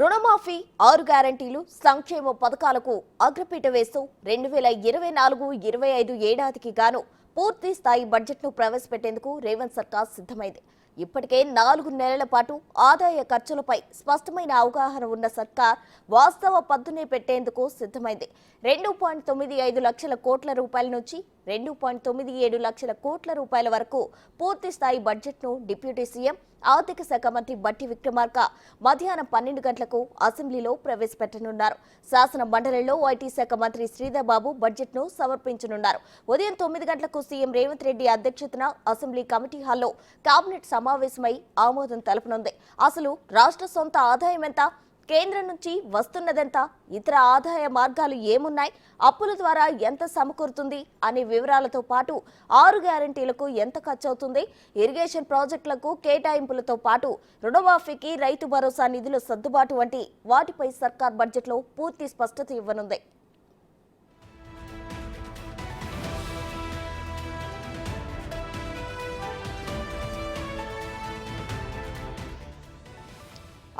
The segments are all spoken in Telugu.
రుణమాఫీ 6 గ్యారంటీలు సంక్షేమ పథకాలకు అగ్రపీట వేస్తూ 2024-25 ఏడాదికి గాను పూర్తి స్థాయి బడ్జెట్ను ప్రవేశపెట్టేందుకు రేవంత్ సర్కార్ సిద్ధమైంది. ఇప్పటికే 4 నెలల పాటు ఆదాయ ఖర్చులపై స్పష్టమైన అవగాహన ఉన్న సర్కార్ వాస్తవ పద్దునే పెట్టేందుకు సిద్ధమైంది. 2.95 లక్షల కోట్ల రూపాయల నుంచి 2.97 లక్షల కోట్ల రూపాయల వరకు పూర్తి స్థాయి బడ్జెట్ను డిప్యూటీ సీఎం ఆర్థిక శాఖ మంత్రి బట్టి విక్రమార్క మధ్యాహ్నం 12 గంటలకు అసెంబ్లీలో ప్రవేశపెట్టనున్నారు. శాసన మండలిలో ఐటీ శాఖ మంత్రి శ్రీధర్ బాబు బడ్జెట్ను సమర్పించనున్నారు. ఉదయం 9 గంటలకు సీఎం రేవంత్ రెడ్డి అధ్యక్షతన అసెంబ్లీ కమిటీ హాల్లో కేబినెట్ సమావేశమై ఆమోదం తెలపనుంది. అసలు రాష్ట్ర సొంత ఆదాయం ఎంత, కేంద్రం నుంచి వస్తున్నదెంత, ఇతర ఆదాయ మార్గాలు ఏమున్నాయి, అప్పుల ద్వారా ఎంత సమకూరుతుంది అనే వివరాలతో పాటు 6 గ్యారంటీలకు ఎంత ఖర్చవుతుంది, ఇరిగేషన్ ప్రాజెక్టులకు కేటాయింపులతో పాటు రుణమాఫీకి, రైతు భరోసా నిధుల సర్దుబాటు వంటి వాటిపై సర్కార్ బడ్జెట్లో పూర్తి స్పష్టత ఇవ్వనుంది.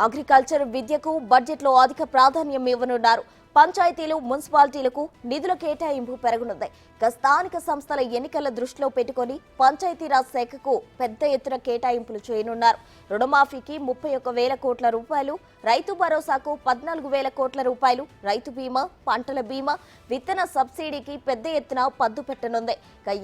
అగ్రికల్చర్, విద్యకు బడ్జెట్లో అధిక ప్రాధాన్యం ఇవ్వనున్నారు. పంచాయతీలు, మున్సిపాలిటీలకు నిధుల కేటాయింపు పెరగనుంది. స్థానిక సంస్థల ఎన్నికల దృష్టిలో పెట్టుకుని పంచాయతీరాజ్ శాఖకు పెద్ద ఎత్తున కేటాయింపులు చేయనున్నారు. రుణమాఫీకి 31,000 కోట్ల రూపాయలు, రైతు భరోసాకు 14,000 కోట్ల రూపాయలు, రైతు బీమా, పంటల బీమా, విత్తన సబ్సిడీకి పెద్ద ఎత్తున పద్దు పెట్టనుంది.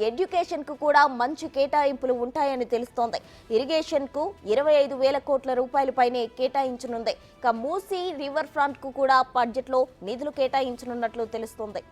ఎడ్యుకేషన్ కు కూడా మంచి కేటాయింపులు ఉంటాయని తెలుస్తోంది. ఇరిగేషన్ కు 25,000 కోట్ల రూపాయల పైనే కేటాయించనుంది. మూసీ రివర్ ఫ్రంట్ కు కూడా బడ్జెట్ లో నిధులు కేటాయించనున్నట్లు తెలుస్తోంది.